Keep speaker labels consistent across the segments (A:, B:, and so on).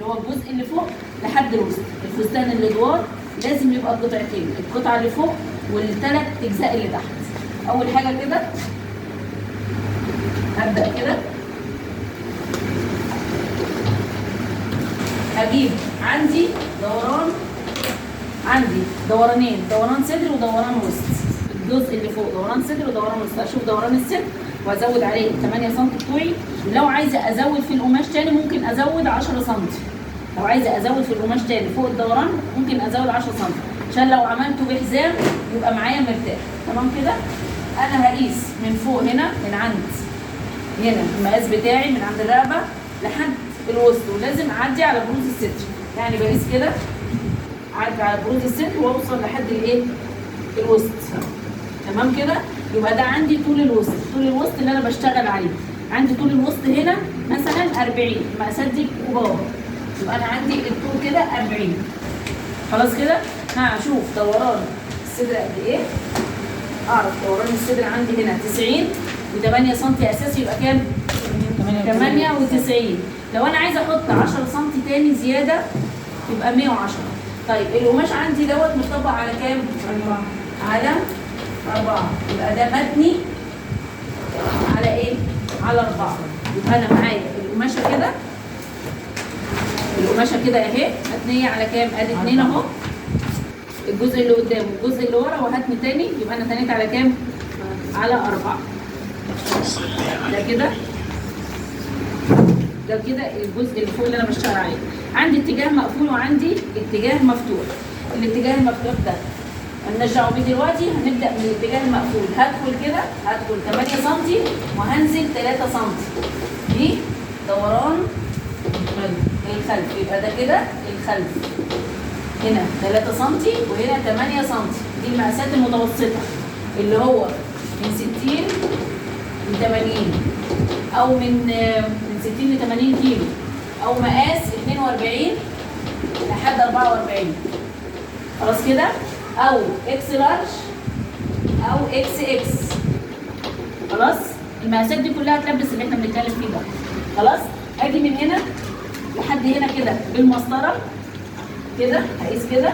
A: اللي هو الجزء اللي فوق لحد الوسط. الفستان الادوار لازم يبقى قطعتين، القطعه اللي فوق والثلاث اجزاء اللي تحت. اول حاجه كده هبدا كده هجيب عندي دورانين، دوران صدر ودوران وسط. الجزء اللي فوق دوران صدر ودوران وسط. اشوف دوران الصدر وازود عليه 8 سم بتوعي. لو عايزه ازود في القماش تاني ممكن ازود 10 سم. لو عايزه ازود في القماش تاني فوق الدوران ممكن ازود 10 سم عشان لو عملته بحزام يبقى معايا مرتاح. تمام كده. انا هقيس من فوق هنا، من عند هنا المقاس بتاعي من عند الرقبه لحد الوسط، ولازم اعدي على بروز الصدر. يعني بقيس كده اعدي على بروز الصدر واوصل لحد الايه؟ الوسط. تمام كده. يبقى ده عندي طول الوسط، طول الوسط اللي انا بشتغل عليه. عندي طول الوسط هنا مثلا 40، المقاسات دي كبار، يبقى انا عندي الطول كده 40. خلاص كده. هشوف دوران الصدر قد ايه، اعرف دوران الصدر عندي هنا 90 و8 سم اساسي، يبقى كام؟ 98. لو انا عايزه احط 10 سم تاني زياده يبقى 110. طيب القماش عندي دوت مطبق على كام؟ 4. على 4. يبقى ده متني على ايه؟ على 4. يبقى انا معايا القماشه كده، القماشه كده اهي متنيه على كام؟ ادي 2 اهو، الجزء اللي قدام والجزء اللي ورا، وهتني تاني يبقى انا تنيت على كام؟ على 4. ده كده الجزء اللي فوق اللي انا بشتغل عليه. عندي اتجاه مقفول وعندي اتجاه مفتوح. الاتجاه المفتوح ده مالناش دعوه بيه دلوقتي، هنبدا من الاتجاه المقفول. هدخل كده، هدخل 8 سم وهنزل 3 سم. دي دوران الخلف، يبقى ده كده الخلف. هنا 3 سم وهنا 8 سم. دي المقاسات المتوسطه اللي هو من 60 ل 80 او من 60 ل 80 كيلو، او مقاس 42 لحد 44. خلاص كده. او اكس لارج او اكس اكس. خلاص. المقاسات دي كلها تلبس اللي احنا بنتكلم فيه ده. خلاص. اجي من هنا لحد هنا كده بالمسطره كده، هقيس كده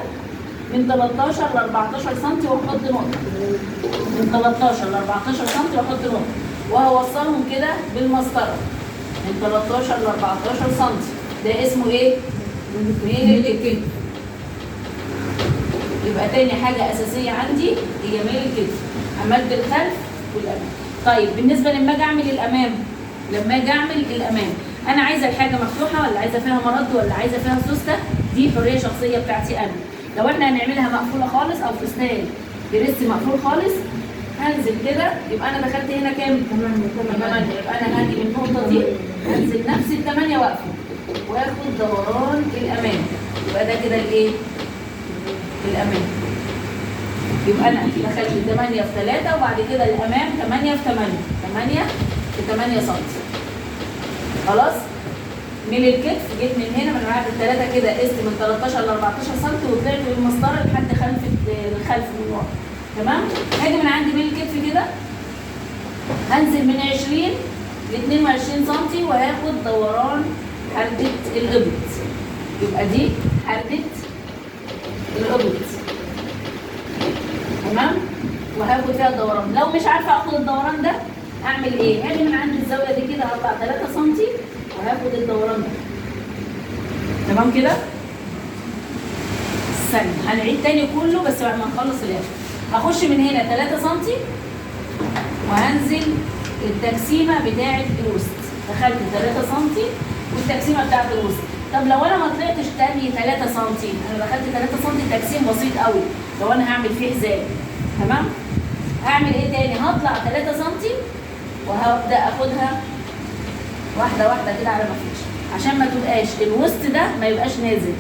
A: من 13 ل 14 سم واحط نقطه. من 13 ل 14 سم واحط نقطه، وهوصلهم كده بالمسطره من 13 ل 14 سم. ده اسمه ايه؟ ميل الكتف. يبقى تاني حاجه اساسيه عندي هي ميل الكتف، امد الخلف والامام. طيب بالنسبه لما اجي اعمل الامام، انا عايزه الحاجه مفتوحه ولا عايزه فيها مرد ولا عايزه فيها سوسته، دي حريه شخصيه بتاعتي انا. لو احنا هنعملها مقفوله خالص او فستان دريس مقفول خالص، هنزل كده يبقى انا دخلت هنا كام؟ 8. يبقى انا هاجي من النقطه دي هنزل نفس ال8 واقفه واخد دوران الامام. يبقى ده كده الايه؟ الامام. يبقى انا دخلت 8 في 3 وبعد كده الامام 8 في 8. 8 في 8 سم. خلاص. من الكتف جيت من هنا من بعد ال3 كده قست من 13 ل 14 سم وطلعت بالمسطره لحد الخلف من ورا. تمام. هاجي من عندي من الكتف كده هنزل من 20 ل 22 سم وهاخد دوران حردة الإبط. يبقى دي حردة الإبط. تمام. وهاخد فيها الدوران. لو مش عارفه اخد الدوران ده اعمل ايه؟ هاجي من عند الزاويه دي كده هطلع 3 سم وهاخد الدوران ده. تمام كده؟ استنى هنعيد تاني كله بس بعد ما نخلص الاخر. هخش من هنا 3 سم وهنزل التقسيمه بتاعه الوسط. دخلت 3 سم والتقسيمه بتاعه الوسط. طب لو انا ما طلعتش تاني 3 سم، انا دخلت 3 سم تقسيم بسيط قوي لو انا هعمل فيه حزام. تمام؟ هعمل ايه تاني؟ هطلع 3 سم وهبدا اخدها واحده واحده كده على ما فيش، عشان ما تبقاش الوسط ده ما يبقاش نازل.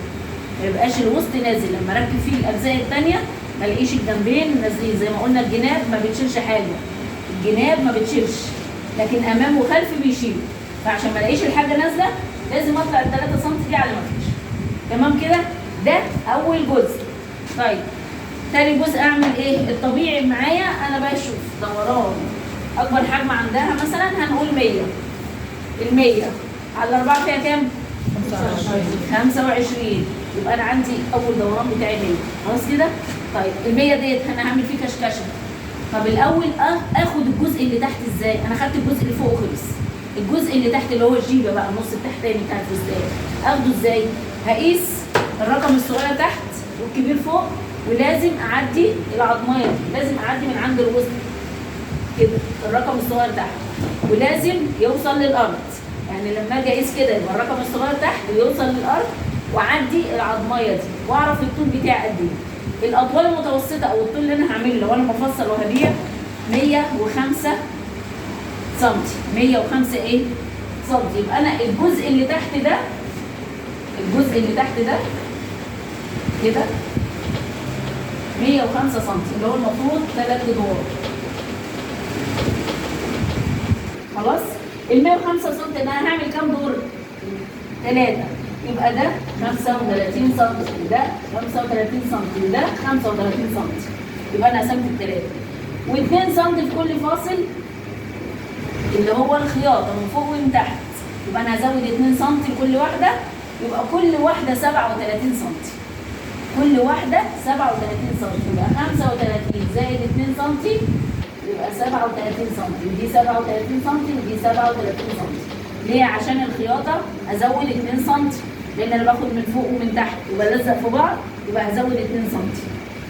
A: ما يبقاش الوسط نازل لما اركب فيه الاجزاء الثانيه ما الاقيش الجنبين نازلين. زي ما قلنا الجناب ما بتشيلش حاجه، الجناب ما بتشيلش، لكن امام وخلف بيشيلوا. فعشان ما الاقيش الحاجه نازله لازم اطلع ال 3 سم دي على ما فيش. تمام كده؟ ده اول جزء. طيب تاني جزء اعمل ايه؟ الطبيعي معايا انا بشوف دوران اكبر حجم عندها مثلا هنقول 100. ال 100 على 4 فيها كام؟ 25. يبقى انا عندي اول دوران بتاعي 100. خلاص كده؟ طيب ال 100 ديت انا هعمل فيه كشكشه. طب الاول اخد الجزء اللي تحت ازاي؟ انا خدت الجزء اللي فوق خلص. الجزء اللي تحت اللي هو الجيبه بقى، النص التحتاني بتاع الفستان، اخده ازاي؟ هقيس الرقم الصغير تحت والكبير فوق، ولازم اعدي العظميه دي، لازم اعدي من عند الوسط كده الرقم الصغير تحت، ولازم يوصل للارض. يعني لما اجي اقيس كده يبقى الرقم الصغير تحت ويوصل للارض، واعدي العظميه دي، واعرف الطول بتاعي قد ايه. الاطوال المتوسطه او الطول اللي انا هعمله لو انا بفصل وهبيع 105 سم. 105 ايه؟ سم. يبقى انا الجزء اللي تحت ده، الجزء اللي تحت ده كده 105 سم، اللي هو المفروض 3 ادوار. خلاص؟ ال 105 سم ده انا هعمل كام دور؟ 3. يبقى ده 35 سم، وده 35 سم، وده 35 سم. يبقى انا قسمت ال3. و2 سم في كل فاصل اللي هو الخياطه من فوق ومن تحت. يبقى انا هزود 2 سم لكل واحده، يبقى كل واحده 37 سم. كل واحده 37 سم، يبقى 35 زائد 2 سم يبقى 37 سم، ودي 37 سم ودي 37 سم. ليه؟ عشان الخياطه ازود 2 سم، لان انا باخد من فوق ومن تحت وبلزق في بعض، يبقى هزود 2 سم.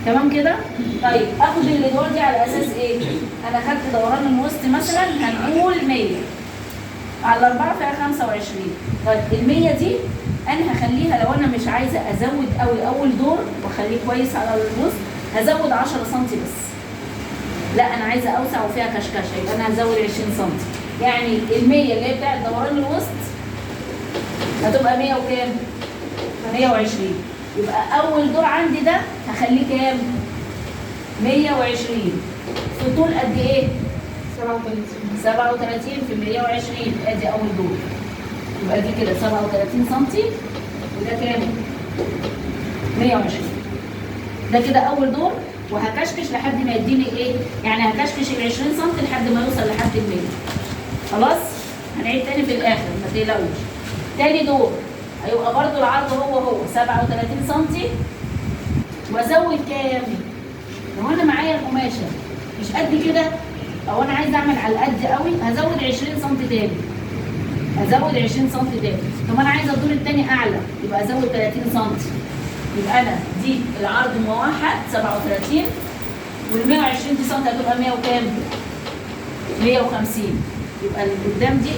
A: تمام كده؟ طيب اخد الادوار دي على اساس ايه؟ انا خدت دوران الوسط مثلا هنقول 100 على 4 فيها 25. طيب ال 100 دي انا هخليها لو انا مش عايزه ازود قوي اول دور واخليه كويس على الوسط، هزود 10 سم بس. لا انا عايزه اوسع وفيها كشكشه، يبقى انا هزود 20 سم. يعني ال 100 اللي هي بتاعت دوران الوسط هتبقى 100 وكام؟ 120. يبقى اول دور عندي ده هخليه كام؟ 120. في طول قد ايه؟ 37 في 120. ادي اول دور. يبقى دي كده 37 سم، وده كام؟ 120. ده كده اول دور، وهكشكش لحد ما يديني ايه؟ يعني هكشكش ال 20 سم لحد ما يوصل لحد ال 100. خلاص؟ هنعيد تاني في الاخر ما تقلقوش. تاني دور هيبقى برضو العرض هو 37 سم، وازود كام؟ لو انا معايا القماشه مش قد كده، او انا عايزه اعمل على القد قوي، هزود 20 سم تاني. هزود 20 سم تاني. طب انا عايزه الدور التاني اعلى، يبقى ازود 30 سم. يبقى انا دي العرض موحد 37، وال 120 دي سم هتبقى 100 وكام؟ 150. يبقى اللي قدام دي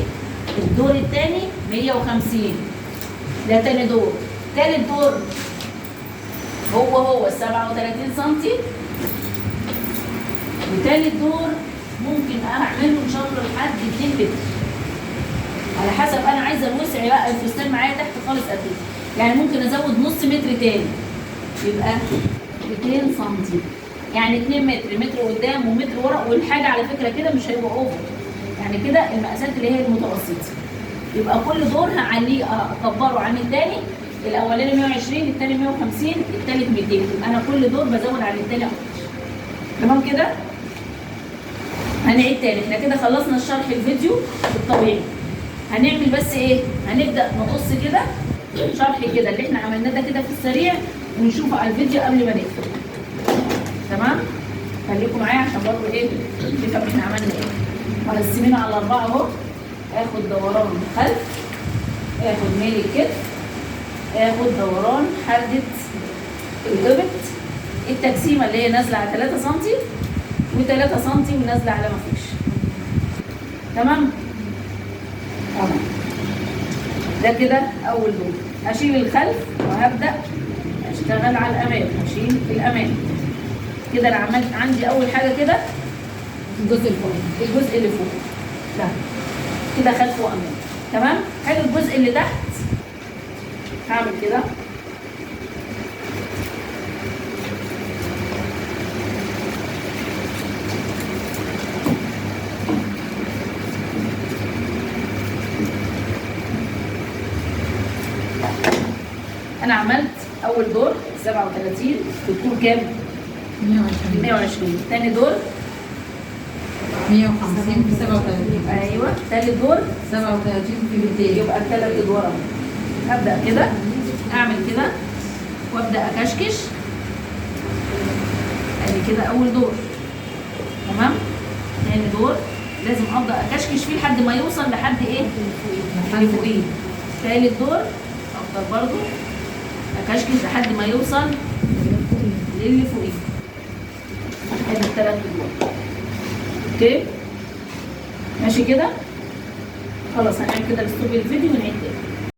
A: الدور الثاني 150. ده تاني دور. تالت دور هو 37 سم. وتالت دور ممكن اعمله ان شاء الله لحد 2 متر، على حسب انا عايزه الوسع بقى الفستان معايا تحت خالص قد ايه. يعني ممكن ازود نص متر تاني، يبقى 2 سم. يعني 2 متر، متر قدام ومتر ورا. والحاجه على فكره كده مش هيبقى اوفر، يعني كده المقاسات اللي هي المتوسطه. يبقى كل دور هعليه اكبره عن الثاني. الاولاني 120، الثاني 150، الثالث 200. يبقى انا كل دور بزود عن الثاني اكتر. تمام كده؟ هنعيد تاني. احنا كده خلصنا الشرح الفيديو الطبيعي. هنعمل بس ايه؟ هنبدا نقص كده شرح كده اللي احنا عملناه ده كده في السريع، ونشوفه على الفيديو قبل ما نقفل. تمام؟ خليكم معايا عشان برضه ايه؟ نفهم احنا عملنا ايه. مقسمين على 4 اهو. اخد دوران خلف، اخد ميل الكتف، اخد دوران حردة الابط، التقسيمه اللي هي نازله على 3 سم و3 سم ونازله على ما فيش. تمام؟ تمام. ده كده اول دور. هشيل الخلف وهبدا اشتغل على الامام. هشيل الامام كده. انا عملت عندي اول حاجه كده الجزء اللي فوق، الجزء اللي فوق ده كده خلف وامام. تمام؟ هاجي الجزء اللي تحت هعمل كده. انا عملت اول دور 37 والطول كام؟ 120. ثاني دور
B: 150 في 37.
A: ايوه. ثالث دور
B: 37 في 200.
A: يبقى الثلاث ادوار اهو. هبدأ كده اعمل كده وابدأ اكشكش ادي كده اول دور، تمام. تاني دور لازم افضل اكشكش فيه لحد ما يوصل لحد ايه؟ اللي فوقيه. تالت دور افضل برضو اكشكش لحد ما يوصل للي فوقيه. ادي التلات دور. اوكي ماشي كده. خلاص هنعمل كده لستوب الفيديو ونعيد تاني.